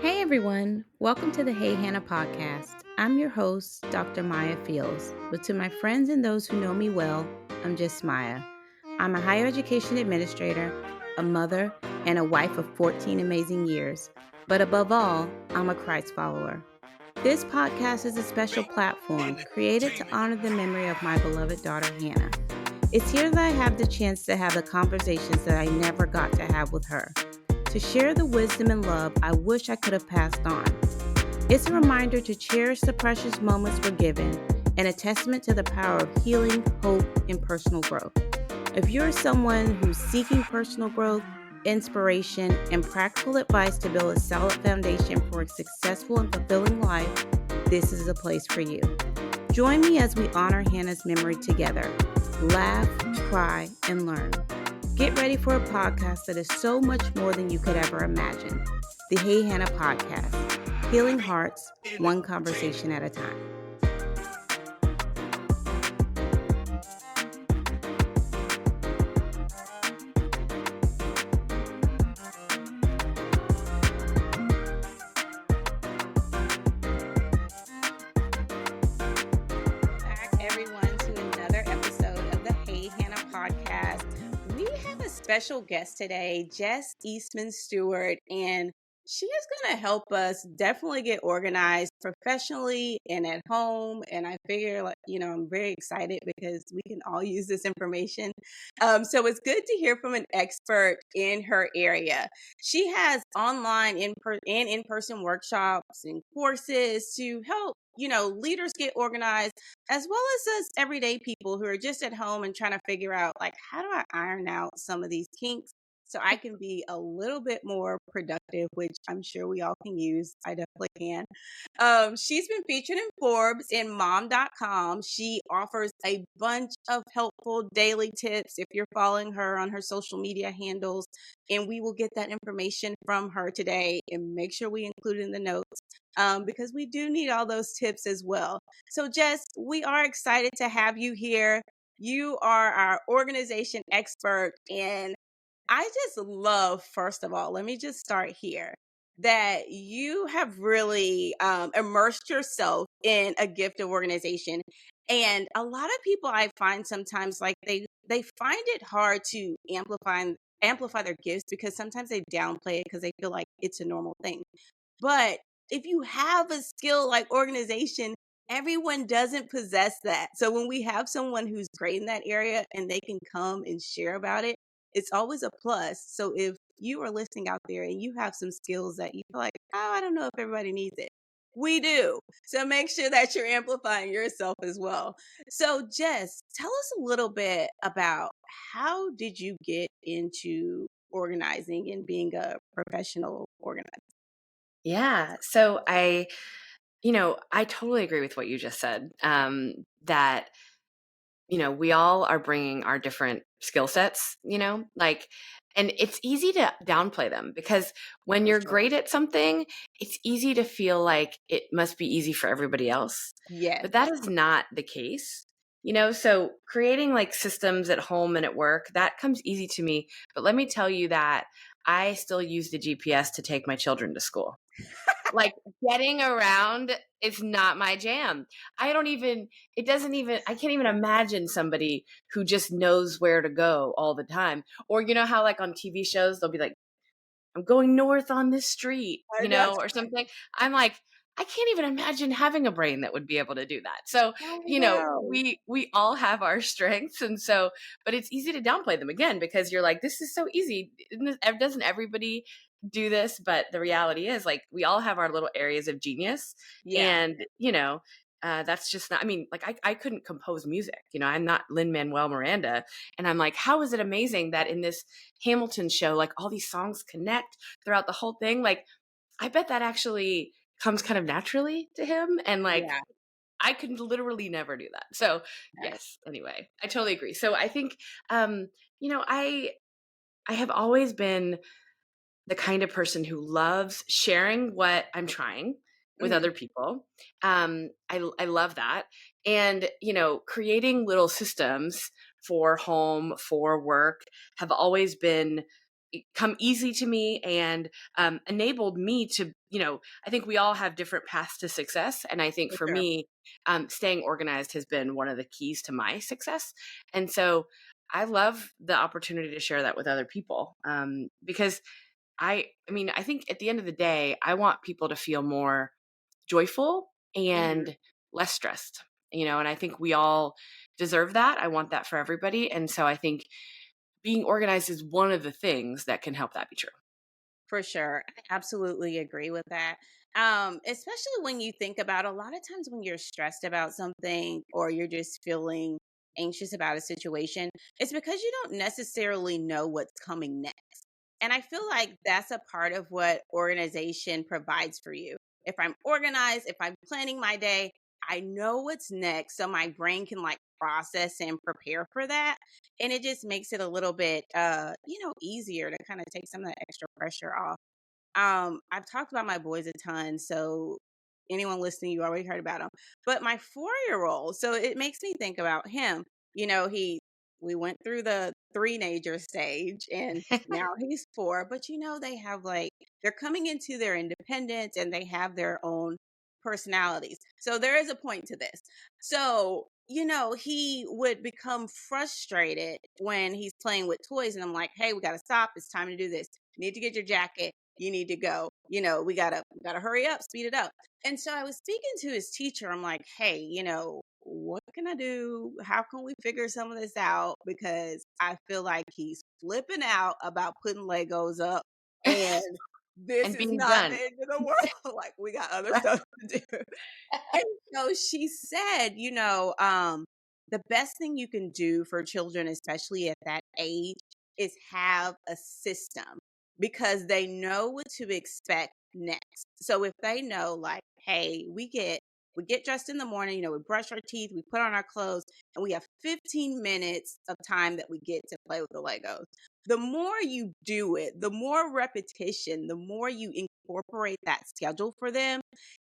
Hey everyone, welcome to the Hey Hannah podcast. I'm your host, Dr. Maya Fields, but to my friends and those who know me well, I'm just Maya. I'm a higher education administrator, a mother, and a wife of 14 amazing years. But above all, I'm a Christ follower. This podcast is a special platform created to honor the memory of my beloved daughter, Hannah. It's here that I have the chance to have the conversations that I never got to have with her, to share the wisdom and love I wish I could have passed on. It's a reminder to cherish the precious moments we're given and a testament to the power of healing, hope, and personal growth. If you're someone who's seeking personal growth, inspiration, and practical advice to build a solid foundation for a successful and fulfilling life, this is a place for you. Join me as we honor Hannah's memory together. Laugh, cry, and learn. Get ready for a podcast that is so much more than you could ever imagine. The Hey Hannah podcast, healing hearts, one conversation at a time. Back, everyone, to another episode of the Hey Hannah podcast. We have a special guest today, Jess Eastman Stewart, and she is going to help us definitely get organized professionally and at home. And I figure, I'm very excited because we can all use this information. So it's good to hear from an expert in her area. She has online and in-person workshops and courses to help, leaders get organized, as well as us everyday people who are just at home and trying to figure out, like, how do I iron out some of these kinks so I can be a little bit more productive, which I'm sure we all can use. I definitely can. She's been featured in Forbes and mom.com. She offers a bunch of helpful daily tips if you're following her on her social media handles. And we will get that information from her today and make sure we include it in the notes because we do need all those tips as well. So, Jess, we are excited to have you here. You are our organization expert, and I just love, first of all, let me just start here, that you have really immersed yourself in a gift of organization. And a lot of people I find sometimes like they find it hard to amplify their gifts because sometimes they downplay it because they feel like it's a normal thing. But if you have a skill like organization, everyone doesn't possess that. So when we have someone who's great in that area and they can come and share about it, it's always a plus. So if you are listening out there and you have some skills that you feel like, oh, I don't know if everybody needs it. We do. So make sure that you're amplifying yourself as well. So Jess, tell us a little bit about how did you get into organizing and being a professional organizer? Yeah. So I totally agree with what you just said. That, we all are bringing our different skill sets, and it's easy to downplay them because when For you're sure. great at something, it's easy to feel like it must be easy for everybody else. Yes. But that is not the case. So creating like systems at home and at work, that comes easy to me. But let me tell you that I still use the GPS to take my children to school. Like, getting around is not my jam. I can't even imagine somebody who just knows where to go all the time. Or you know how like on TV shows, they'll be like, I'm going north on this street, I know. or something. I'm like, I can't even imagine having a brain that would be able to do that. So, I know. we all have our strengths. But it's easy to downplay them again, because you're like, this is so easy. Doesn't everybody do this? But the reality is, like, we all have our little areas of genius. Yeah. And, that's just not, I mean, like, I couldn't compose music. I'm not Lin-Manuel Miranda. And I'm like, how is it amazing that in this Hamilton show, like, all these songs connect throughout the whole thing? Like, I bet that actually comes kind of naturally to him. And like, Yeah. I could literally never do that. So Right. yes, anyway, I totally agree. So I think, I have always been the kind of person who loves sharing what I'm trying with Mhm. other people. I love that. And, creating little systems for home, for work have always been come easy to me and enabled me to, I think we all have different paths to success. And I think For for sure. me, staying organized has been one of the keys to my success. And so I love the opportunity to share that with other people, because I mean, I think at the end of the day, I want people to feel more joyful Mhm. and less stressed, and I think we all deserve that. I want that for everybody. And so I think being organized is one of the things that can help that be true. For sure. I absolutely agree with that. Especially when you think about a lot of times when you're stressed about something or you're just feeling anxious about a situation, it's because you don't necessarily know what's coming next. And I feel like that's a part of what organization provides for you. If I'm organized, if I'm planning my day, I know what's next. So my brain can like process and prepare for that, and it just makes it a little bit easier to kind of take some of the extra pressure off. I've talked about my boys a ton, so anyone listening, you already heard about him. But my 4-year-old, so it makes me think about him. He we went through the three-nager stage and now he's 4, but they have like they're coming into their independence and they have their own personalities. So there is a point to this. So, he would become frustrated when he's playing with toys and I'm like, "Hey, we got to stop. It's time to do this. You need to get your jacket. You need to go. We gotta hurry up, speed it up." And so I was speaking to his teacher. I'm like, "Hey, what can I do? How can we figure some of this out? Because I feel like he's flipping out about putting Legos up, and this And is being not the done. end of the world. Like we got other Right. stuff to do." And so she said, the best thing you can do for children, especially at that age, is have a system because they know what to expect next. So if they know, like, hey, we get dressed in the morning, we brush our teeth, we put on our clothes, and we have 15 minutes of time that we get to play with the Legos. The more you do it, the more repetition, the more you incorporate that schedule for them,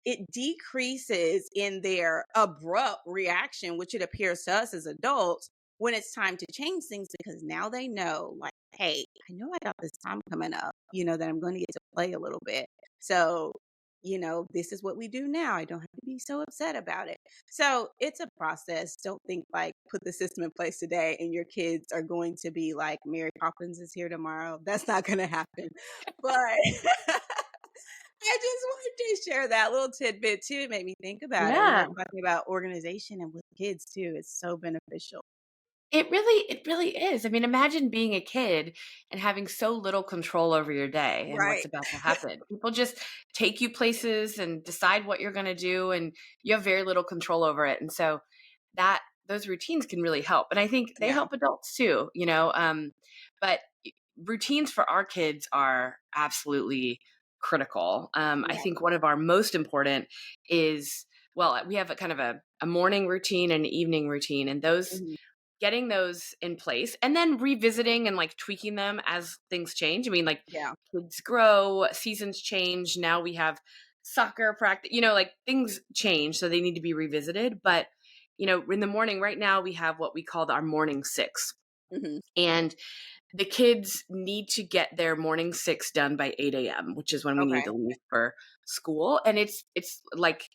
it decreases in their abrupt reaction, which it appears to us as adults when it's time to change things because now they know, like, hey, I know I got this time coming up, that I'm going to get to play a little bit. So, this is what we do now. I don't have to be so upset about it. So it's a process. Don't think like put the system in place today and your kids are going to be like Mary Poppins is here tomorrow. That's not going to happen. But I just wanted to share that little tidbit too. It made me think about it. We Yeah. were talking about organization and with kids too. It's so beneficial. It really is. I mean, imagine being a kid and having so little control over your day and what's Right. about to happen. People just take you places and decide what you're going to do, and you have very little control over it. And so that those routines can really help. And I think they Yeah. help adults too, but routines for our kids are absolutely critical. I Yeah. think one of our most important is, well, we have a kind of a morning routine and an evening routine, and those Mhm. getting those in place and then revisiting and like tweaking them as things change. I mean, like Yeah. kids grow, seasons change. Now we have soccer practice, like things change. So they need to be revisited. But, in the morning, right now, we have what we call our morning six. Mhm. And the kids need to get their morning six done by 8 a.m., which is when we need Okay. to leave for school. And it's like,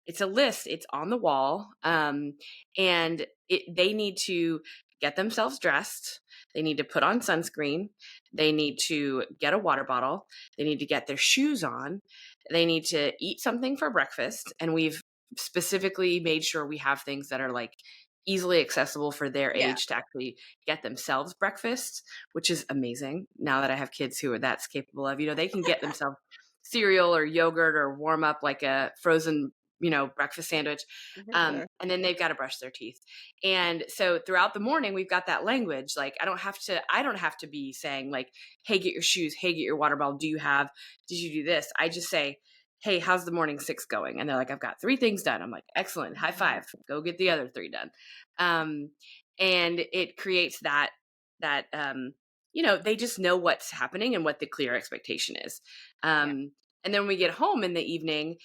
it's a list. It's on the wall, and they need to get themselves dressed. They need to put on sunscreen. They need to get a water bottle. They need to get their shoes on. They need to eat something for breakfast. And we've specifically made sure we have things that are like easily accessible for their Yeah. age to actually get themselves breakfast, which is amazing now that I have kids who are that's capable of. They can get themselves cereal or yogurt or warm up like a frozen breakfast sandwich. For sure. And then they've got to brush their teeth. And so throughout the morning, we've got that language. Like, I don't have to be saying like, hey, get your shoes. Hey, get your water bottle. Did you do this? I just say, hey, how's the morning six going? And they're like, I've got 3 things done. I'm like, excellent. High five. Go get the other 3 done. Um, and it creates that they just know what's happening and what the clear expectation is. Yeah. And then when we get home in the evening,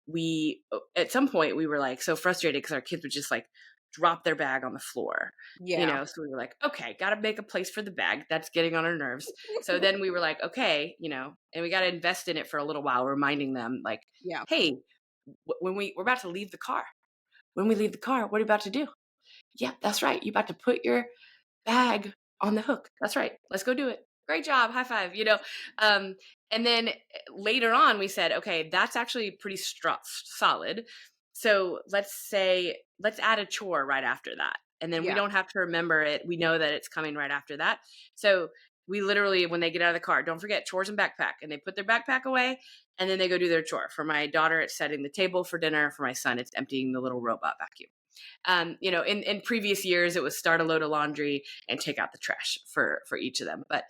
we at some point we were like so frustrated because our kids would just like drop their bag on the floor. Yeah. So we were like, okay, got to make a place for the bag. That's getting on our nerves. So then we were like, okay, and we got to invest in it for a little while, reminding them like, Yeah. hey, when we're about to leave the car, when we leave the car, what are you about to do? Yeah, that's right. You about to put your bag on the hook. That's right. Let's go do it. Great job. High five. Um, and then later on, we said, okay, that's actually pretty solid. So let's add a chore right after that. And then we Yeah. don't have to remember it. We know that it's coming right after that. So we literally, when they get out of the car, don't forget chores and backpack. And they put their backpack away and then they go do their chore. For my daughter, it's setting the table for dinner. For my son, it's emptying the little robot vacuum. In previous years, it was start a load of laundry and take out the trash for each of them. But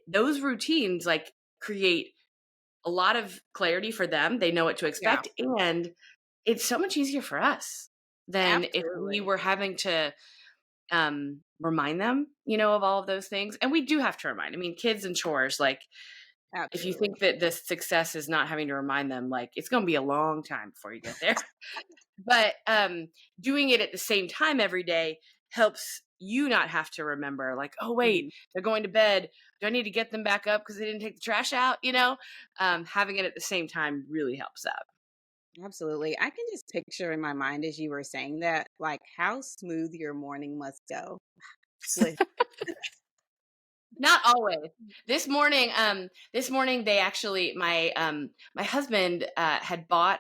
those routines like create a lot of clarity for them. They know what to Yeah. expect, and it's so much easier for us than if we Absolutely. were having to remind them, of all of those things. And we do have to remind. I mean, kids and chores, like if you Absolutely. think that this success is not having to remind them, like it's going to be a long time before you get there. But doing it at the same time every day helps you not have to remember, like, oh, wait, Mhm. they're going to bed. Do I need to get them back up because they didn't take the trash out? Having it at the same time really helps out. Absolutely. I can just picture in my mind as you were saying that, like how smooth your morning must go. With Not always. This morning they actually my husband had bought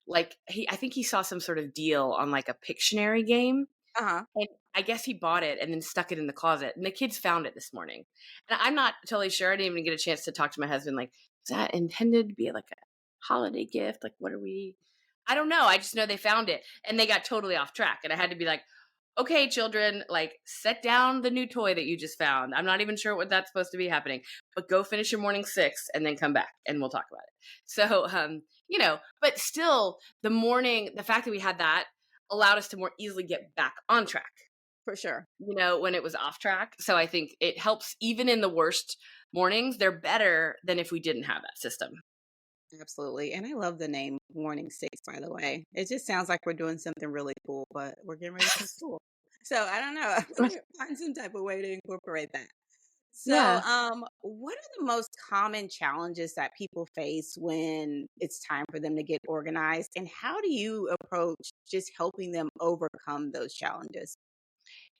like I think he saw some sort of deal on like a Pictionary game. uh-huh. And I guess he bought it and then stuck it in the closet. And the kids found it this morning. And I'm not totally sure. I didn't even get a chance to talk to my husband. Like, is that intended to be like a holiday gift? Like, what are we? I don't know. I just know they found it and they got totally off track. And I had to be like, okay, children, like, set down the new toy that you just found. I'm not even sure what that's supposed to be happening, but go finish your morning 6 and then come back and we'll talk about it. So, but still, the fact that we had that allowed us to more easily get back on track, For sure. when it was off track. So I think it helps even in the worst mornings. They're better than if we didn't have that system. Absolutely. And I love the name Warning Six, by the way. It just sounds like we're doing something really cool, but we're getting ready for school. So I don't know. Find some type of way to incorporate that. So, Yeah. what are the most common challenges that people face when it's time for them to get organized? And how do you approach just helping them overcome those challenges?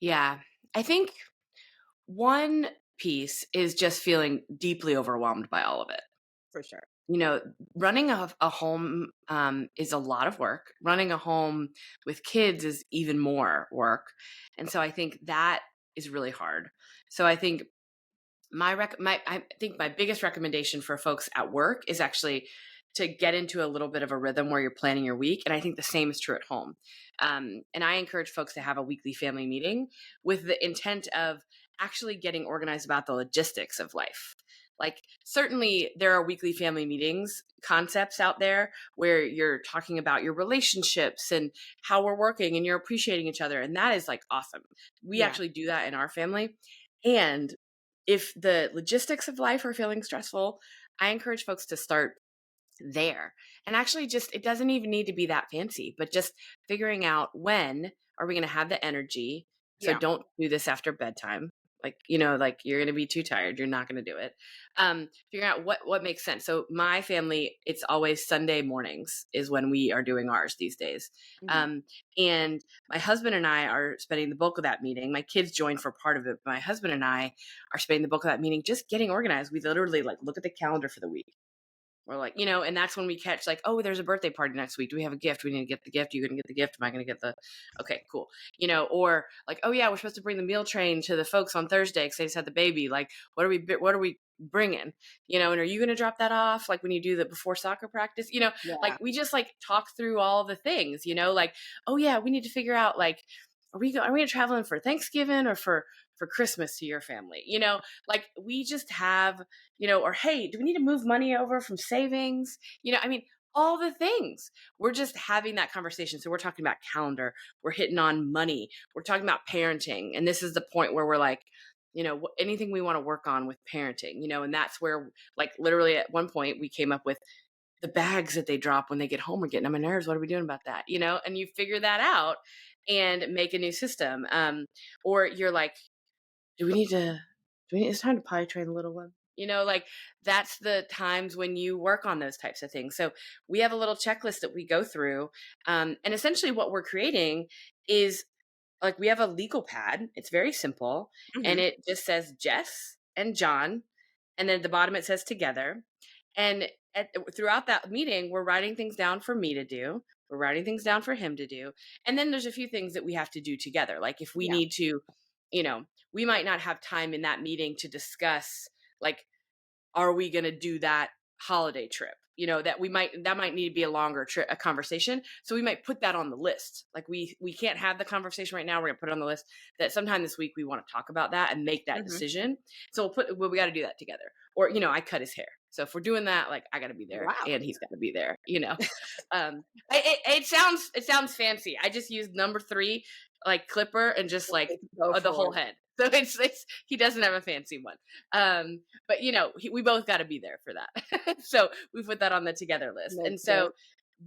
Yeah. I think one piece is just feeling deeply overwhelmed by all of it. For sure. You know, running a home is a lot of work. Running a home with kids is even more work. And so I think that is really hard. So I think I think my biggest recommendation for folks at work is actually to get into a little bit of a rhythm where you're planning your week, and I think the same is true at home. And I encourage folks to have a weekly family meeting with the intent of actually getting organized about the logistics of life. Like, certainly there are weekly family meetings concepts out there where you're talking about your relationships and how we're working and you're appreciating each other, and that is like awesome. We Yeah, actually do that in our family. And if the logistics of life are feeling stressful, I encourage folks to start there. And actually, just it doesn't even need to be that fancy, but just figuring out when are we going to have the energy. So yeah, don't do this after bedtime. Like you're going to be too tired. You're not going to do it. Figuring out what makes sense. So my family, it's always Sunday mornings is when we are doing ours these days. mhm, Um, and my husband and I are spending the bulk of that meeting. My kids joined for part of it. But my husband and I are spending the bulk of that meeting just getting organized. We literally like look at the calendar for the week. We're like, and that's when we catch like, oh, there's a birthday party next week. Do we have a gift? We need to get the gift. You're going to get the gift. Am I going to get the, okay, cool. Or like, oh yeah, we're supposed to bring the meal train to the folks on Thursday because they just had the baby. Like, what are we bringing? And are you going to drop that off? Like when you do the before soccer practice, like yeah, we just like talk through all the things, like, oh yeah, we need to figure out like, are we traveling for Thanksgiving or for Christmas to your family? Like we just have, or hey, do we need to move money over from savings? I mean, all the things. We're just having that conversation. So we're talking about calendar, we're hitting on money, we're talking about parenting. And this is the point where we're like, anything we want to work on with parenting, and that's where like literally at one point we came up with the bags that they drop when they get home are getting on my nerves. What are we doing about that? And you figure that out and make a new system. Or you're like, do we need to, it's time to potty train the little one. Like that's the times when you work on those types of things. So we have a little checklist that we go through. And essentially what we're creating is like, we have a legal pad. It's very simple. And Hmm. it just says Jess and John. And then at the bottom it says together. And throughout that meeting, we're writing things down for me to do. We're writing things down for him to do. And then there's a few things that we have to do together. Like if we Yeah. need to, you know, we might not have time in that meeting to discuss, like, are we going to do that holiday trip? That might need to be a longer trip, a conversation. So we might put that on the list. Like we can't have the conversation right now. We're gonna put it on the list that sometime this week we want to talk about that and make that Hmm. decision. So we got to do that together. Or I cut his hair. So if we're doing that, like I got to be there Wow. and he's got to be there. It sounds fancy. I just used number 3, like clipper, and just like Go the for whole it. head. So it's he doesn't have a fancy one. But we both got to be there for that. So we put that on the together list. And Makes so sense.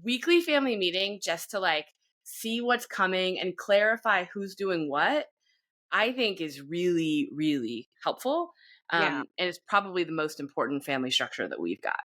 weekly family meeting, just to like see what's coming and clarify who's doing what, I think is really, really helpful. Yeah. And it's probably the most important family structure that we've got.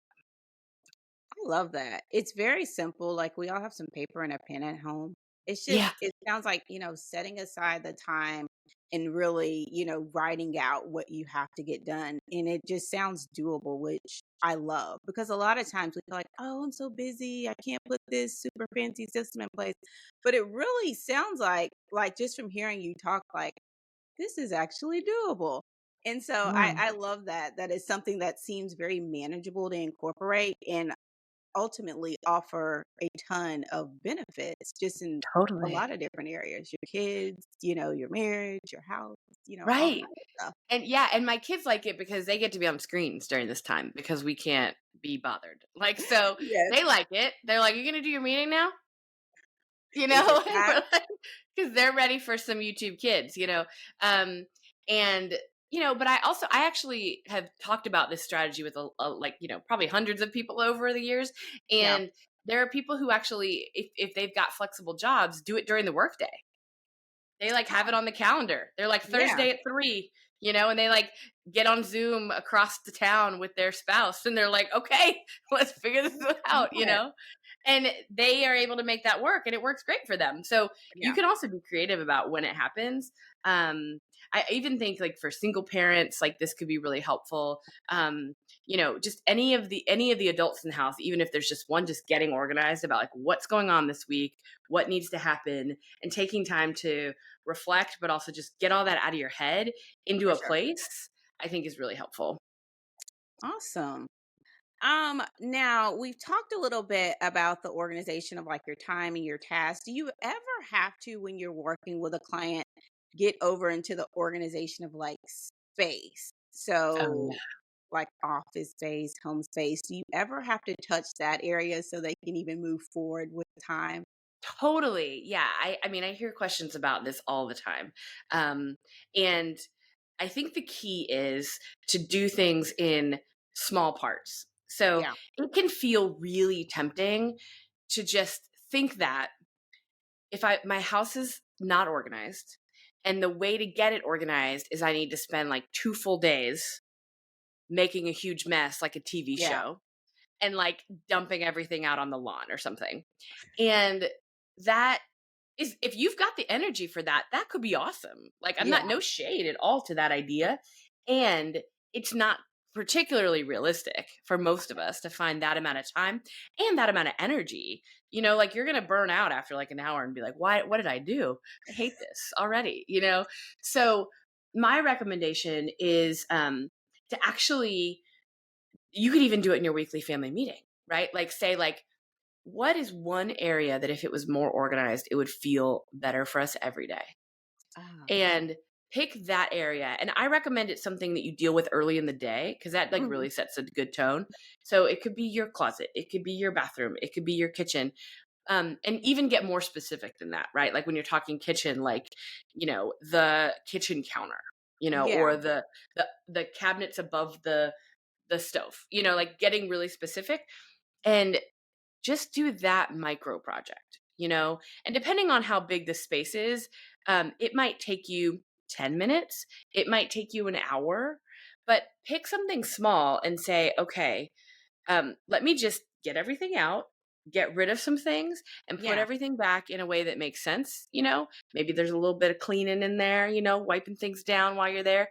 I love that. It's very simple. Like we all have some paper and a pen at home. It's Yeah, just, it sounds like, setting aside the time and really, writing out what you have to get done. And it just sounds doable, which I love because a lot of times we feel like, oh, I'm so busy. I can't put this super fancy system in place. But it really sounds like just from hearing you talk, like this is actually doable. And so I, yeah, I love that it's something that seems very manageable to incorporate. And ultimately offer a ton of benefits just in a totally. lot of different areas. Your kids, your marriage, your house, all Right. kinds of stuff. And yeah, and my kids like it because they get to be on screens during this time because we can't be bothered. Like, so Yes. they like it. They're like, "You gonna do your meeting now?" Is it And that? we're like, because they're ready for some YouTube Kids. Um, and but I actually have talked about this strategy with like probably hundreds of people over the years, Yeah. and there are people who actually, if they've got flexible jobs, do it during the workday. They like have it Oh, on the calendar. They're like yeah. Thursday at 3, and they like get on Zoom across the town with their spouse and they're like, okay, let's figure this out, Yes. and they are able to make that work and it works great for them. So you Yeah, can also be creative about when it happens. Um, I even think like for single parents, like this could be really helpful. Just any of the adults in the house, even if there's just one, just getting organized about like what's going on this week, what needs to happen, and taking time to reflect, but also just get all that out of your head into for a sure. place, I think is really helpful. Awesome. Now we've talked a little bit about the organization of like your time and your tasks. Do you ever have to, when you're working with a client, get over into the organization of like space? Oh, So yeah. like office space, home space. Do you ever have to touch that area so they can even move forward with time? Totally. Yeah. I mean, I hear questions about this all the time. And I think the key is to do things in small parts. So Yeah. it can feel really tempting to just think that if my house is not organized, and the way to get it organized is I need to spend like 2 full days making a huge mess like a TV Yeah. show and like dumping everything out on the lawn or something. And that is, if you've got the energy for that, that could be awesome. Like, I'm not, Yeah. no shade at all to that idea. And it's not particularly realistic for most of us to find that amount of time and that amount of energy. Like you're going to burn out after like an hour and be like, why, what did I do? I hate this already. So my recommendation is to actually, you could even do it in your weekly family meeting, right? Like say like, what is one area that if it was more organized, it would feel better for us every day? Ah. And pick that area. And I recommend it's something that you deal with early in the day because that like Mhm. really sets a good tone. So it could be your closet, it could be your bathroom, it could be your kitchen. And even get more specific than that, right? Like when you're talking kitchen, like, the kitchen counter, Yeah. or the cabinets above the stove, like getting really specific. and just do that micro project, and depending on how big the space is, it might take you 10 minutes, it might take you an hour, but pick something small and say, okay, let me just get everything out, get rid of some things, and put Yeah. everything back in a way that makes sense. Maybe there's a little bit of cleaning in there, wiping things down while you're there,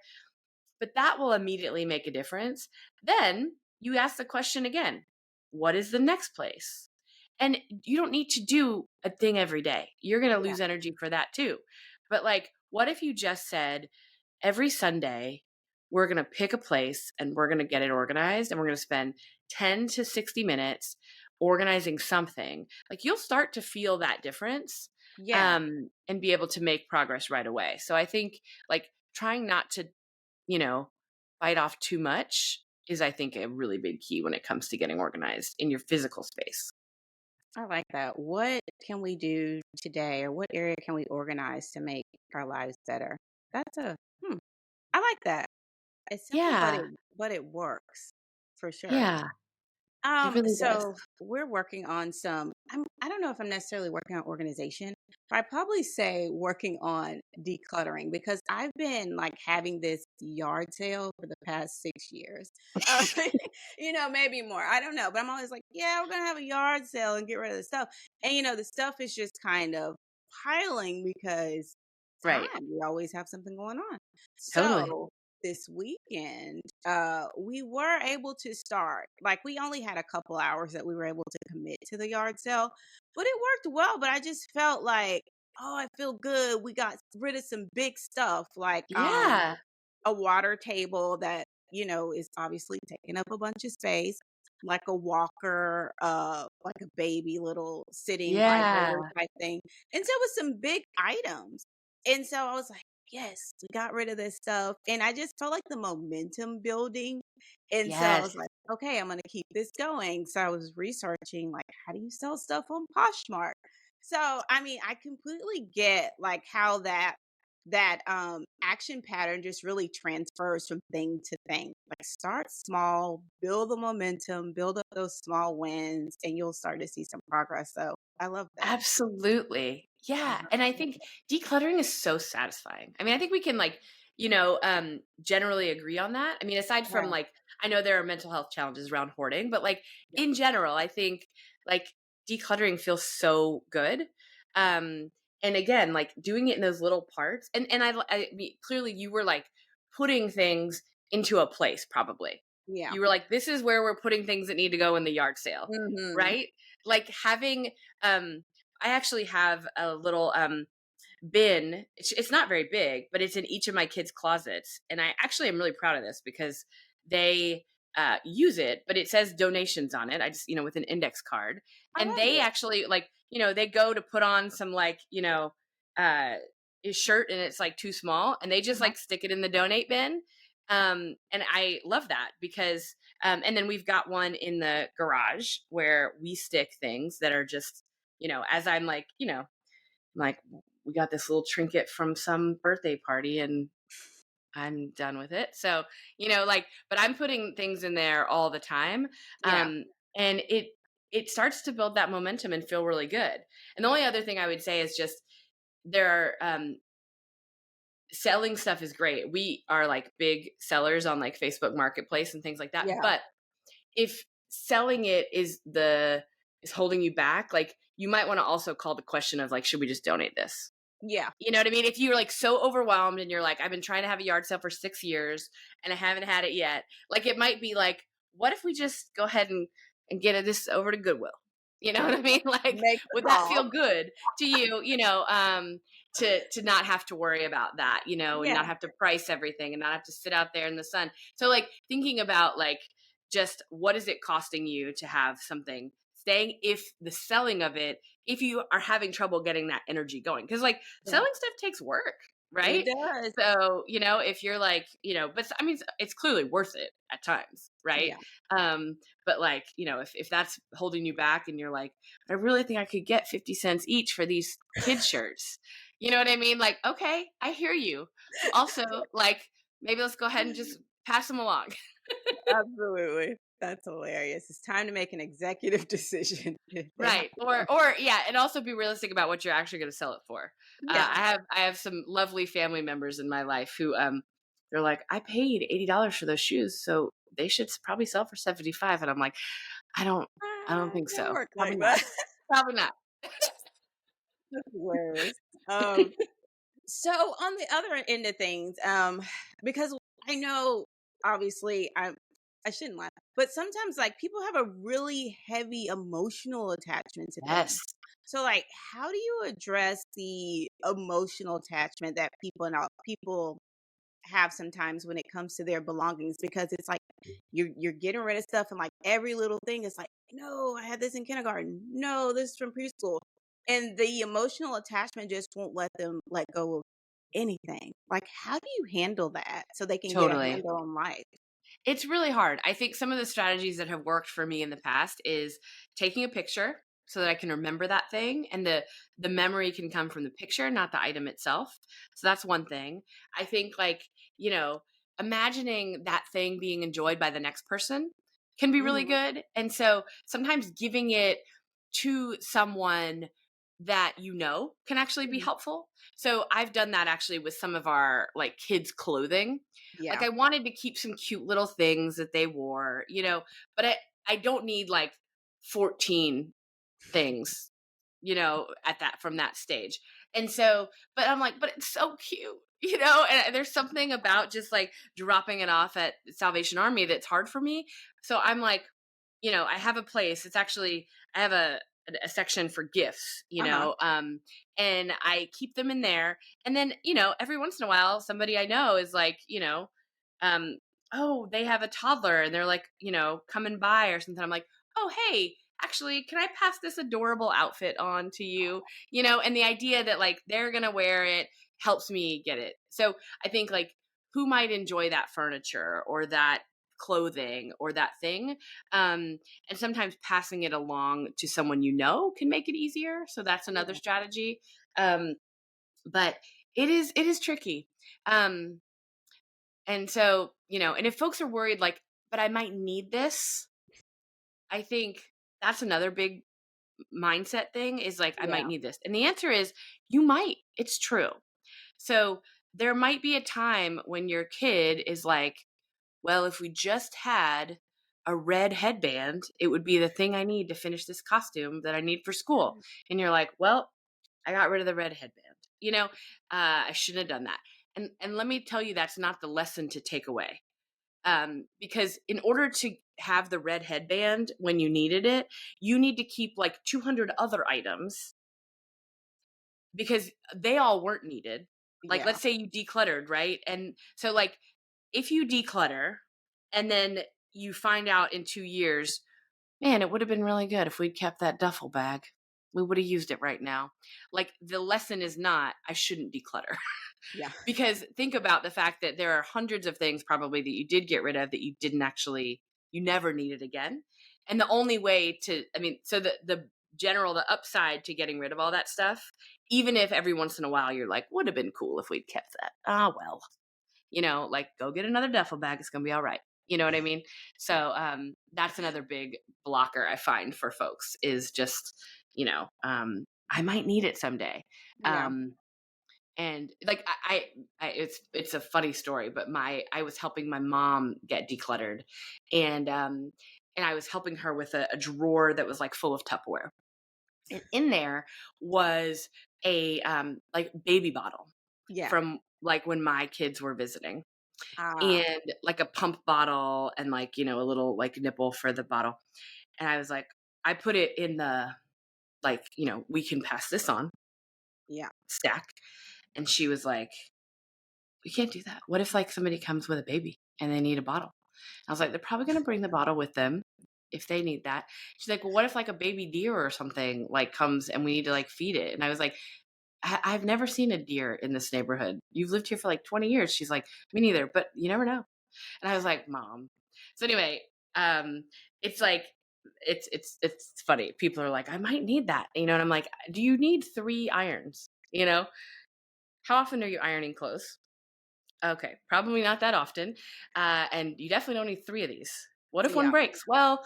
but that will immediately make a difference. Then you ask the question again, what is the next place? And you don't need to do a thing every day. You're going to Yeah. lose energy for that too. But like, what if you just said, every Sunday, we're going to pick a place and we're going to get it organized and we're going to spend 10 to 60 minutes organizing something? Like, you'll start to feel that difference, Yeah. and be able to make progress right away. So I think, like, trying not to, you know, bite off too much is, I think, a really big key when it comes to getting organized in your physical space. I like that. What can we do today, or what area can we organize to make our lives better? That's a I like that. It's simple, but Yeah. it works for sure. Yeah. It really does. So we're working on I don't know if I'm necessarily working on organization, but I probably say working on decluttering because I've been like having this yard sale for the past 6 years. Uh, maybe more. I don't know. But I'm always like, yeah, we're gonna have a yard sale and get rid of the stuff. And the stuff is just kind of piling because Right. we always have something going on. Totally. So this weekend, we were able to start. Like, we only had a couple hours that we were able to commit to the yard sale, but it worked well. But I just felt like, oh, I feel good. We got rid of some big stuff, like Yeah. a water table that is obviously taking up a bunch of space, like a walker, like a baby little sitting vibrator Yeah. type thing, and so it was some big items, and so I was like, yes, we got rid of this stuff, and I just felt like the momentum building, and so I Yes. was like, okay, I'm gonna keep this going. So I was researching, like, how do you sell stuff on Poshmark? So I mean, I completely get like how that action pattern just really transfers from thing to thing. Like, start small, build the momentum, build up those small wins, and you'll start to see some progress. So I love that. Absolutely. I Yeah, love and I think decluttering is so satisfying. I mean, I think we can, like, generally agree on that. I mean, aside from, Yeah. like, I know there are mental health challenges around hoarding, but, like, Yeah. in general, I think, like, decluttering feels so good. Um and again, like, doing it in those little parts, and I mean, clearly you were like putting things into a place, probably. Yeah. You were like, this is where we're putting things that need to go in the yard sale, Hmm. right? Like, having um I actually have a little bin. It's not very big, but it's in each of my kids' closets. And I actually am really proud of this because they use it, but it says donations on it. I just, with an index card. I And love they it. actually, like, they go to put on some, like, uh, a shirt and it's like too small, and they just Uh-huh. like stick it in the donate bin. And I love that because, and then we've got one in the garage where we stick things that are just, as I'm like, like, we got this little trinket from some birthday party and I'm done with it. So, like, but I'm putting things in there all the time. Yeah. And it starts to build that momentum and feel really good. And the only other thing I would say is just, there are, selling stuff is great. We are like big sellers on like Facebook Marketplace and things like that. Yeah. But if selling it is holding you back, like, you might want to also call the question of, like, should we just donate this? Yeah. You know what I mean? If you're like so overwhelmed and you're like, I've been trying to have a yard sale for 6 years and I haven't had it yet, like, it might be like, what if we just go ahead and get this over to Goodwill? You know what I mean? Like, Make the would that call. feel good to you? To not have to worry about that, and not Yeah. have to price everything and not have to sit out there in the sun. So, like, thinking about, like, just what is it costing you to have something staying, if the selling of it, if you are having trouble getting that energy going, because, like, Yeah. selling stuff takes work, It right? does. So, if you're like, but I mean, it's clearly worth it at times, right? Yeah. um but, like, if that's holding you back and you're like, I really think I could get 50 cents each for these kid shirts, you know what I mean? Like, okay, I hear you. Also, like, maybe let's go ahead and just pass them along. Absolutely. That's hilarious. It's time to make an executive decision. They have Right. to go. Or yeah, and also be realistic about what you're actually going to sell it for. Yeah. I have some lovely family members in my life who they're like, I paid $80 for those shoes, so they should probably sell for 75. And I'm like, I don't think Don't so. work Probably like not. that. Probably not. That's hilarious. Um, so on the other end of things, because I know obviously I shouldn't laugh, but sometimes like people have a really heavy emotional attachment to Yes. things. So like how do you address the emotional attachment that people have sometimes when it comes to their belongings, because it's like you're getting rid of stuff and like every little thing is like, no, I had this in kindergarten, no, this is from preschool, and the emotional attachment just won't let them let go of anything. Like how do you handle that so they can get a Totally. handle on life? It's really hard. I think some of the strategies that have worked for me in the past is taking a picture so that I can remember that thing, and the memory can come from the picture, not the item itself. So that's one thing. I think like, you know, imagining that thing being enjoyed by the next person can be really Hmm. good. And so sometimes giving it to someone that can actually be helpful. So I've done that actually with some of our like kids clothing. Like Yeah. I wanted to keep some cute little things that they wore, but I don't need like 14 things, at that from that stage. And so, but I'm like, but it's so cute, and there's something about just like dropping it off at Salvation Army that's hard for me. So I'm like, I have a place. It's actually, I have a section for gifts, Uh-huh. and I keep them in there. And then, every once in a while, somebody I know is like, um, oh, they have a toddler and they're like, coming by or something. I'm like, oh, hey, actually, can I pass this adorable outfit on to you? And the idea that like they're going to wear it helps me get it. So I think like who might enjoy that furniture or that clothing or that thing, and sometimes passing it along to someone can make it easier, so that's another Yeah. strategy. Um, but it is tricky. Um, and so, and if folks are worried, like, but I might need this, I think that's another big mindset thing is like, I might Yeah. need this. And the answer is, you might. It's true. So there might be a time when your kid is like, well, if we just had a red headband, it would be the thing I need to finish this costume that I need for school. And you're like, well, I got rid of the red headband. I shouldn't have done that. And let me tell you, that's not the lesson to take away. Because in order to have the red headband when you needed it, you need to keep like 200 other items because they all weren't needed. Like, Yeah. let's say you decluttered, right? And so, like, if you declutter and then you find out in 2 years, man, it would have been really good if we'd kept that duffel bag. We would have used it right now. Like, the lesson is not, I shouldn't declutter. Yeah. Because think about the fact that there are hundreds of things probably that you did get rid of that you never needed again. And the only way to, I mean, so the upside to getting rid of all that stuff, even if every once in a while you're like, would have been cool if we'd kept that. Ah, well, like go get another duffel bag. It's going to be all right. You know what I mean? So that's another big blocker I find for folks is just, I might need it someday. Yeah. Um, and like it's a funny story, but I was helping my mom get decluttered, and I was helping her with a drawer that was like full of Tupperware, and in there was a like baby bottle Yeah. from like when my kids were visiting, Ah, and like a pump bottle and like a little like nipple for the bottle, and I was like, I put it in the like we can pass this on yeah. stack, and she was like, we can't do that. What if like somebody comes with a baby and they need a bottle? I was like, they're probably going to bring the bottle with them if they need that. She's like, well, what if like a baby deer or something like comes and we need to like feed it? And I was like, I've never seen a deer in this neighborhood. You've lived here for like 20 years. She's like, me neither, but you never know. And I was like, Mom. So anyway, it's like, it's funny. People are like, I might need that, and I'm like, do you need 3 irons? How often are you ironing clothes? Okay, probably not that often. And you definitely don't need 3 of these. What if one Yeah, breaks? Well,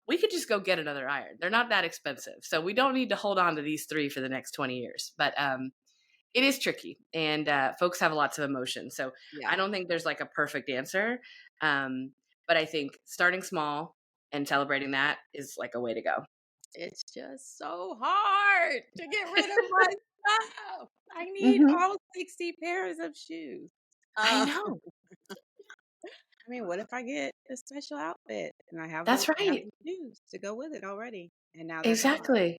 we could just go get another iron. They're not that expensive. So we don't need to hold on to these 3 for the next 20 years. But it is tricky, and folks have lots of emotion. So I yeah. don't think there's like a perfect answer. But I think starting small and celebrating that is like a way to go. It's just so hard to get rid of my stuff. I need Hmm. all 60 pairs of shoes. I Uh, know. I mean, what if I get a special outfit and That's I have right. the shoes to go with it already, and now they're gone. Exactly.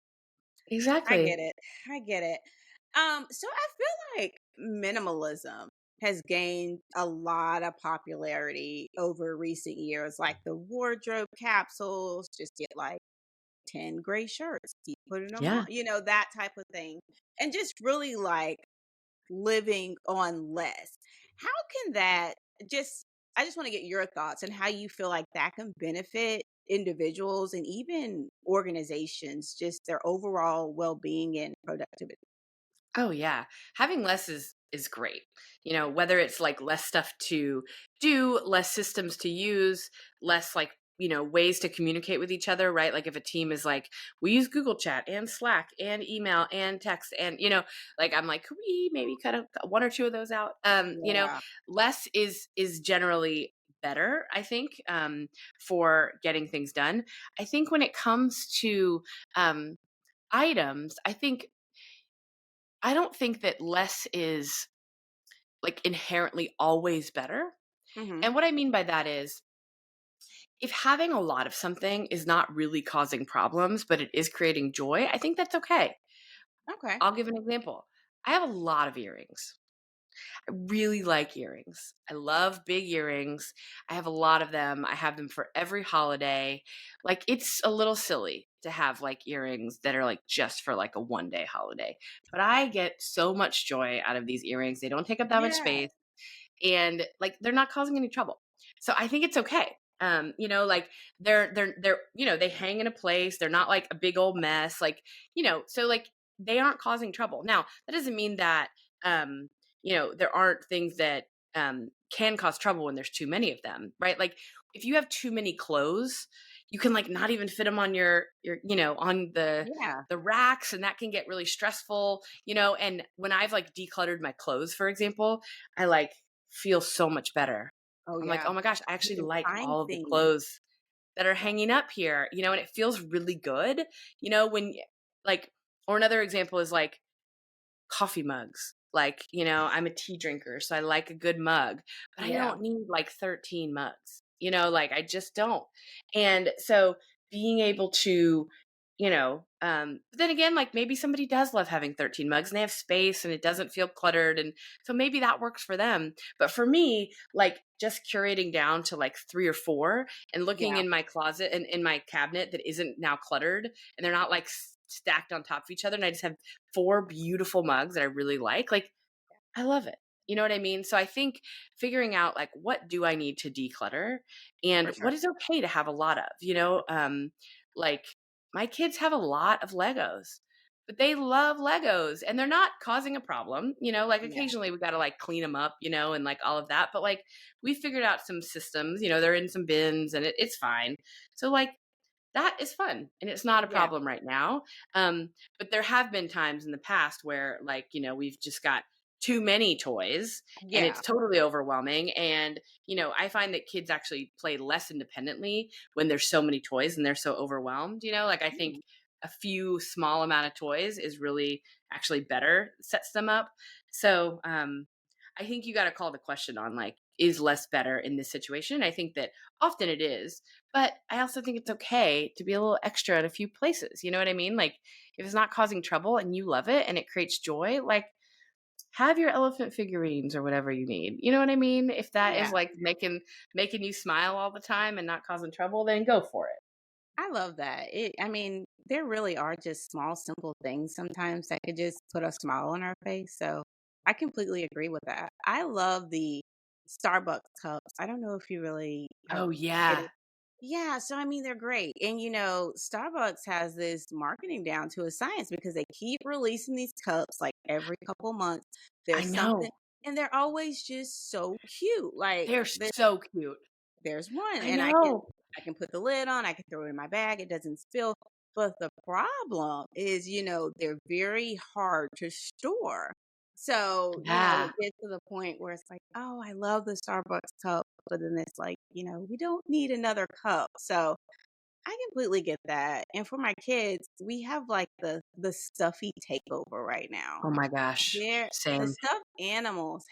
I get Exactly. it. I get it. So I feel like minimalism has gained a lot of popularity over recent years, like the wardrobe capsules, just get like 10 gray shirts, keep putting them on, Yeah. that type of thing. And just really like living on less. How can that just, I just want to get your thoughts and how you feel like that can benefit individuals and even organizations, just their overall well being and productivity. Oh yeah. Having less is great. Whether it's like less stuff to do, less systems to use, less like, ways to communicate with each other, right? Like if a team is like, we use Google Chat and Slack and email and text and like I'm like, could we maybe cut one or two of those out? Yeah. Less is generally better, I think, for getting things done. I think when it comes to items, I don't think that less is like inherently always better. Hmm. And what I mean by that is if having a lot of something is not really causing problems, but it is creating joy, I think that's okay. Okay. I'll give an example. I have a lot of earrings. I really like earrings. I love big earrings. I have a lot of them. I have them for every holiday. Like it's a little silly to have like earrings that are like just for like a 1 day holiday. But I get so much joy out of these earrings. They don't take up that much Yeah. space and like they're not causing any trouble. So I think it's okay. Like they're they hang in a place. They're not like a big old mess. Like, so like they aren't causing trouble. Now, that doesn't mean that um, there aren't things that can cause trouble when there's too many of them, right? Like if you have too many clothes, you can like not even fit them on your on Yeah. the racks, and that can get really stressful, and when I've like decluttered my clothes, for example, I like feel so much better. Oh, I'm like, yeah. "Oh my gosh, I You actually can like find all of the things. clothes that are Yeah. hanging up here," and it feels really good, when like or another example is like coffee mugs. Like, I'm a tea drinker, so I like a good mug, but I Yeah. don't need like 13 mugs, like I just don't. And so being able to, but then again, like maybe somebody does love having 13 mugs and they have space and it doesn't feel cluttered. And so maybe that works for them. But for me, like just curating down to like 3 or 4 and looking Yeah. in my closet and in my cabinet that isn't now cluttered and they're not like stacked on top of each other. And I just have 4 beautiful mugs that I really like I love it. You know what I mean? So I think figuring out like what do I need to declutter and For what sure. is okay to have a lot of, like my kids have a lot of Legos. But they love Legos and they're not causing a problem, like Yeah. occasionally we got to like clean them up, and like all of that, but like we figured out some systems, they're in some bins and it's fine. So like that is fun and it's not a Yeah. problem right now. But there have been times in the past where like, we've just got too many toys and it's Yeah. totally overwhelming. And, I find that kids actually play less independently when there's so many toys and they're so overwhelmed, like I think Mhm. a few small amount of toys is really actually better, sets them up. So I think you got to call the question on like, is less better in this situation? I think that often it is, but I also think it's okay to be a little extra in a few places. You know what I mean? Like if it's not causing trouble and you love it and it creates joy, like have your elephant figurines or whatever you need. You know what I mean? If that is Yeah. like making you smile all the time and not causing trouble, then go for it. I love that. I mean, there really are just small, simple things sometimes that could just put a smile on our face. So I completely agree with that. I love the Starbucks cups. I don't know if you really Oh get yeah. it. Yeah, so I mean they're great. And Starbucks has this marketing down to a science because they keep releasing these cups like every couple months. I There's something know. and they're always just so cute. Like They're so cute. there's one, I and know. I can put the lid on, I can throw it in my bag, it doesn't spill. But the problem is, they're very hard to store. So, Yeah. it gets to the point where it's like, oh, I love the Starbucks cup, but then it's like, we don't need another cup. So I completely get that. And for my kids, we have like the stuffy takeover right now. Oh my gosh. The Same. stuffed animals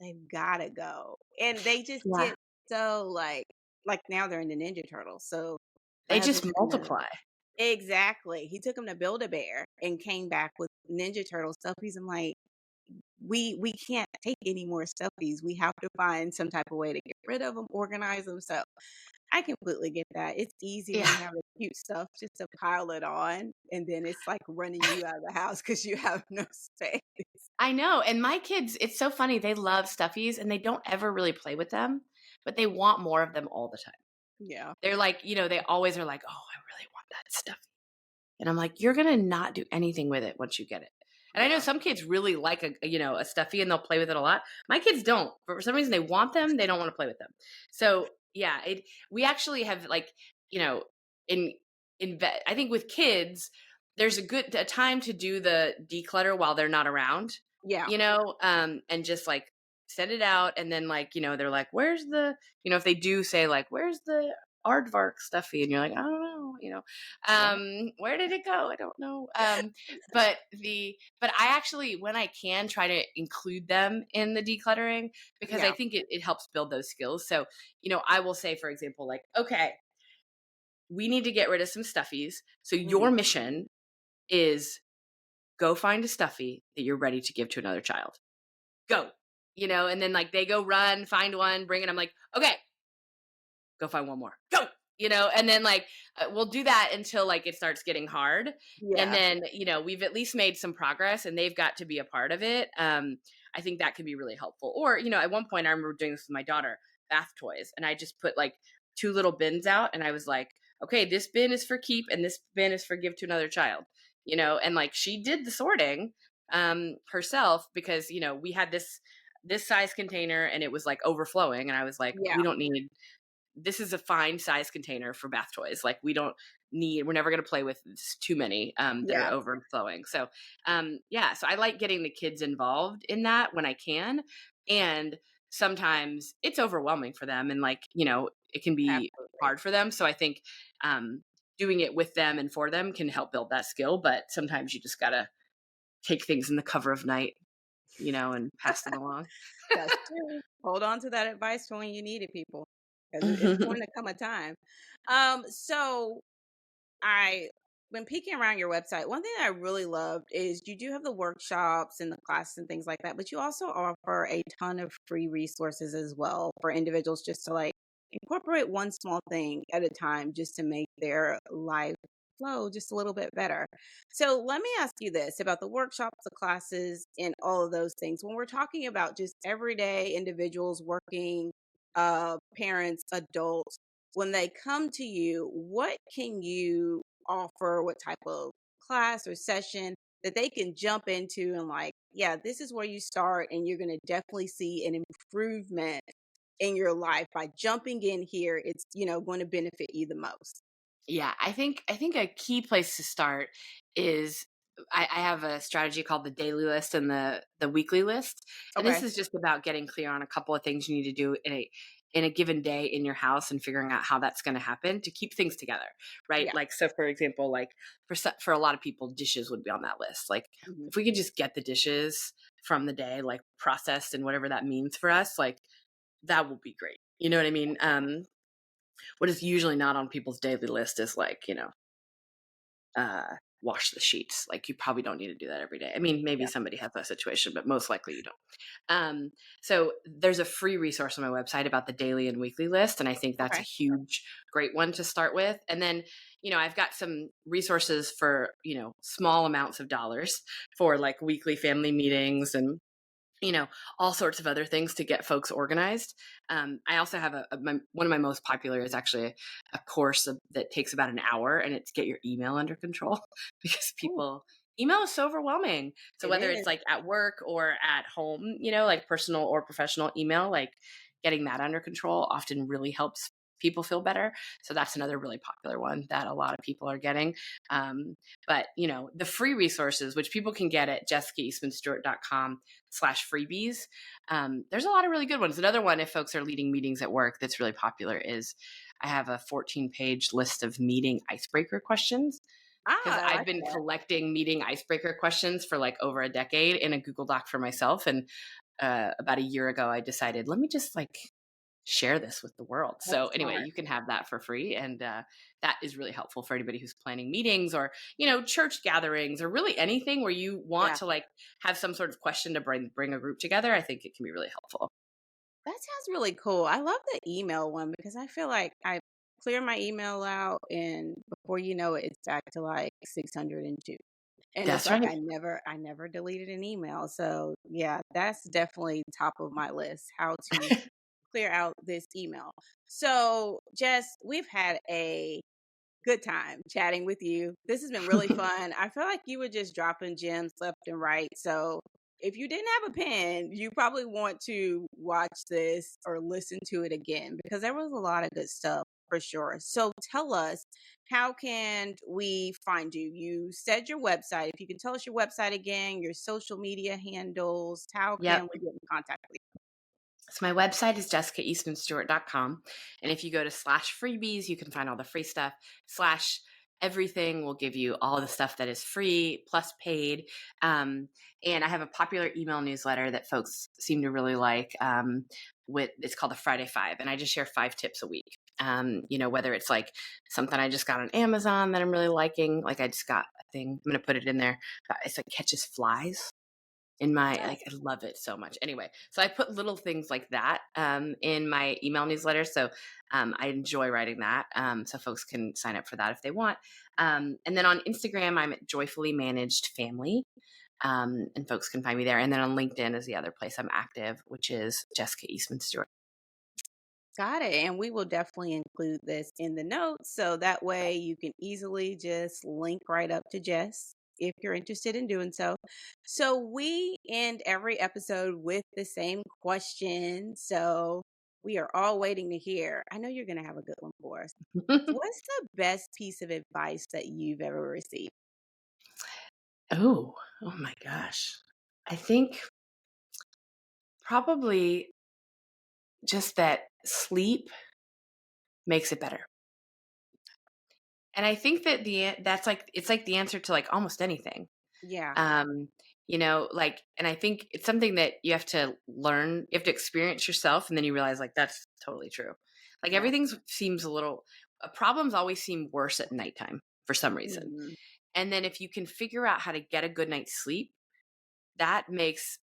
they've gotta go. And they just Yeah. get so like now they're in the Ninja Turtles. So my They just husband took 'em to multiply. exactly. He took them to Build-A-Bear and came back with Ninja Turtle stuffies. I'm like, we can't take any more stuffies. We have to find some type of way to get rid of them, organize them. So I completely get that. It's easy when Yeah. you have the cute stuff just to pile it on, and then it's like running you out of the house because you have no space. I know. And my kids, it's so funny. They love stuffies and they don't ever really play with them, but they want more of them all the time. Yeah. They're like, they always are like, oh, I really want that stuffy. And I'm like, you're gonna not do anything with it once you get it. And I know Yeah. some kids really like a stuffy and they'll play with it a lot. My kids don't. For some reason they want them, they don't want to play with them. So yeah, we actually have like, you know, in I think with kids, there's a time to do the declutter while they're not around, Yeah. and just like send it out and then like, they're like, where's the, if they do say like, where's the aardvark stuffy? And you're like, I don't know, Yeah. where did it go? I don't know. But I actually, when I can, try to include them in the decluttering because I Yeah. think it helps build those skills. So, I will say, for example, like, okay, we need to get rid of some stuffies. So your Mhm. mission is go find a stuffy that you're ready to give to another child. Go. And then like they go run, find one, bring it. I'm like, okay, go find one more. Go. And then like we'll do that until like it starts getting hard. And Yeah. then, we've at least made some progress and they've got to be a part of it. I think that can be really helpful. Or, at one point I remember doing this with my daughter, bath toys, and I just put like two little bins out and I was like, okay, this bin is for keep and this bin is for give to another child, and like she did the sorting herself because, we had this size container and it was like overflowing and I was like, Yeah. we don't need, this is a fine size container for bath toys. Like we're never going to play with too many that are Yeah. overflowing. So yeah, so I like getting the kids involved in that when I can. And sometimes it's overwhelming for them and like, it can be Absolutely. hard for them. So I think doing it with them and for them can help build that skill. But sometimes you just got to take things in the cover of night, and pass them along. That's true. Hold on to that advice for when you need it, people, because it's going to come a time. So I when peeking around your website, one thing that I really loved is you do have the workshops and the classes and things like that, but you also offer a ton of free resources as well for individuals just to like incorporate one small thing at a time just to make their life flow just a little bit better. So let me ask you this about the workshops, the classes, and all of those things. When we're talking about just everyday individuals, working parents, adults, when they come to you, what can you offer? What type of class or session that they can jump into and like, yeah, this is where you start and you're going to definitely see an improvement in your life by jumping in here. It's, going to benefit you the most. Yeah, I think a key place to start is I have a strategy called the daily list and the weekly list. And this Okay. is just about getting clear on a couple of things you need to do in a given day in your house and figuring out how that's going to happen to keep things together, right? Yeah. Like so for example, like for a lot of people dishes would be on that list. Like Mhm. if we could just get the dishes from the day like processed and whatever that means for us, like that will be great. You know what I mean? What is usually not on people's daily list is like, wash the sheets. Like you probably don't need to do that every day. I mean, maybe Yeah. somebody has that situation, but most likely you don't. So there's a free resource on my website about the daily and weekly list. And I think that's a Okay. huge, great one to start with. And then, I've got some resources for, small amounts of dollars for like weekly family meetings and all sorts of other things to get folks organized. I also have one of my most popular is actually a course that takes about an hour, and it's get your email under control because Ooh, people email is so overwhelming. So It whether it's is. like at work or at home, like personal or professional email, like getting that under control often really helps people feel better. So that's another really popular one that a lot of people are getting. But the free resources, which people can get at jessicaeastmanstewart.com/freebies. There's a lot of really good ones. Another one, if folks are leading meetings at work, that's really popular is I have a 14-page list of meeting icebreaker questions, because I I've like been that. collecting meeting icebreaker questions for like over a decade in a Google Doc for myself. And about a year ago, I decided, let me just like share this with the world. So That's anyway, smart. you can have that for free. And that is really helpful for anybody who's planning meetings or, church gatherings or really anything where you want Yeah. to like have some sort of question to bring a group together. I think it can be really helpful. That sounds really cool. I love the email one because I feel like I clear my email out and before you know it, it's back to like 602. And it's That's like right. I never deleted an email. So yeah, that's definitely top of my list. How to clear out this email. So Jess, we've had a good time chatting with you. This has been really fun. I feel like you were just dropping gems left and right. So if you didn't have a pen, you probably want to watch this or listen to it again because there was a lot of good stuff for sure. So tell us, how can we find you? You said your website. If you can tell us your website again, your social media handles, how Yep. can we get in contact with So my website is jessicaeastmanstewart.com. And if you go to /freebies, you can find all the free stuff. /everything will give you all the stuff that is free plus paid. And I have a popular email newsletter that folks seem to really like. It's called the Friday Five, and I just share 5 tips a week. Whether it's like something I just got on Amazon that I'm really liking, like I just got a thing, I'm going to put it in there. It's like catches flies in my, you? like, I love it so much. Anyway, so I put little things like that in my email newsletter. So I enjoy writing that. So folks can sign up for that if they want. And then on Instagram, I'm at Joyfully Managed Family. And folks can find me there. And then on LinkedIn is the other place I'm active, which is Jessica Eastman Stewart. Got it. And we will definitely include this in the notes so that way you can easily just link right up to Jess if you're interested in doing so. So we end every episode with the same question. So we are all waiting to hear. I know you're going to have a good one for us. What's the best piece of advice that you've ever received? Oh my gosh. I think probably just that sleep makes it better. And I think that that's like, it's like the answer to like almost anything. Yeah. Like, and I think it's something that you have to learn, you have to experience yourself, and then you realize like that's totally true. Like Yeah. everything seems problems always seem worse at nighttime for some reason. Mhm. And then if you can figure out how to get a good night's sleep, that makes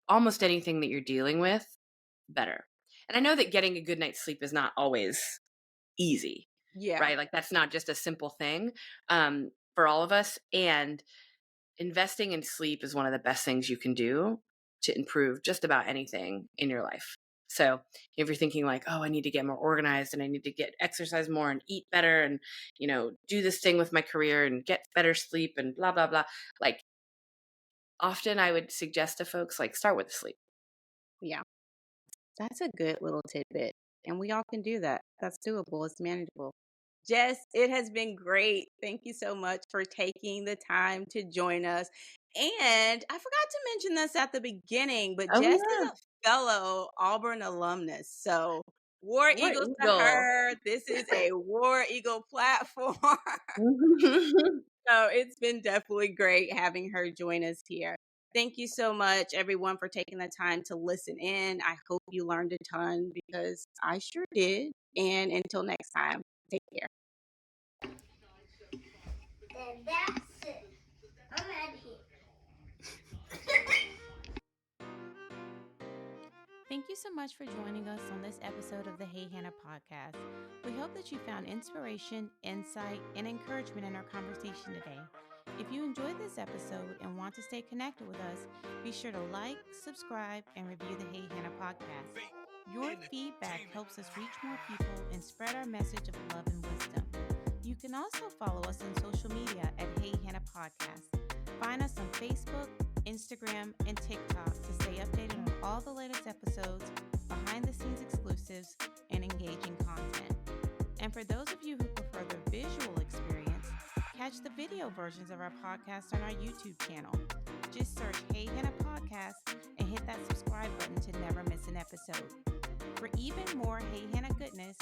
almost anything that you're dealing with better. And I know that getting a good night's sleep is not always easy, Yeah. right? Like that's not just a simple thing for all of us. And investing in sleep is one of the best things you can do to improve just about anything in your life. So if you're thinking like, oh, I need to get more organized and I need to get exercise more and eat better and, do this thing with my career and get better sleep and blah, blah, blah. Like often I would suggest to folks like start with the sleep. Yeah. That's a good little tidbit. And we all can do that. That's doable. It's manageable. Jess, it has been great. Thank you so much for taking the time to join us. And I forgot to mention this at the beginning, but Oh Jess is yeah. a fellow Auburn alumnus. So, War War Eagles to Eagle. her. This is a War Eagle platform. So it's been definitely great having her join us here. Thank you so much, everyone, for taking the time to listen in. I hope you learned a ton because I sure did. And until next time, take care. And that's it. I'm out of here. Thank you so much for joining us on this episode of the Hey Hannah podcast. We hope that you found inspiration, insight, and encouragement in our conversation today. If you enjoyed this episode and want to stay connected with us, be sure to like, subscribe, and review the Hey Hannah podcast. Your feedback helps us reach more people and spread our message of love and wisdom. You can also follow us on social media at Hey Hannah Podcast. Find us on Facebook, Instagram, and TikTok to stay updated on all the latest episodes, behind-the-scenes exclusives, and engaging content. And for those of you who prefer the visual experience, catch the video versions of our podcast on our YouTube channel. Just search Hey Hannah Podcast and hit that subscribe button to never miss an episode. For even more Hey Hannah goodness,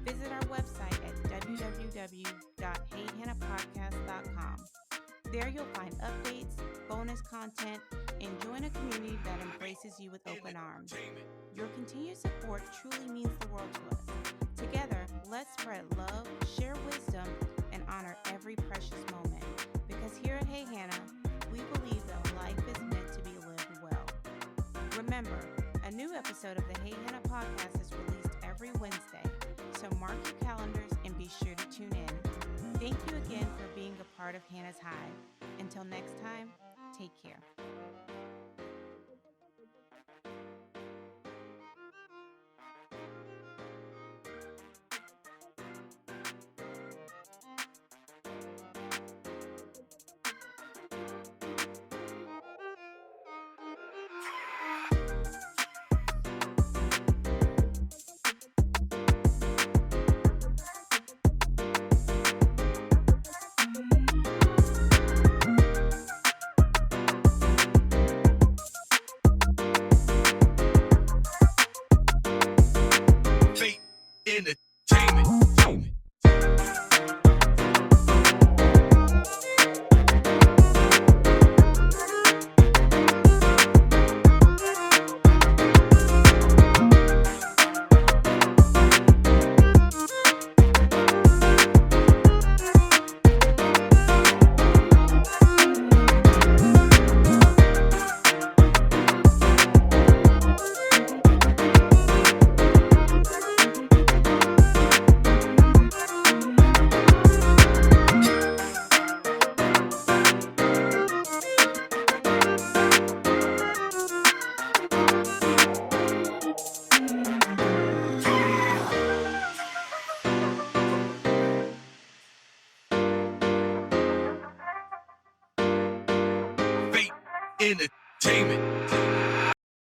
visit our website at www.heyhannahpodcast.com. There you'll find updates, bonus content, and join a community that embraces you with open arms. Your continued support truly means the world to us. Together, let's spread love, share wisdom, and honor every precious moment. Because here at Hey Hannah, we believe that life is meant to be lived well. Remember, a new episode of the Hey Hannah Podcast is released every Wednesday, so mark your calendars and be sure to tune in. Thank you again for being a part of Hannah's Hive. Until next time, take care. Entertainment. Entertainment.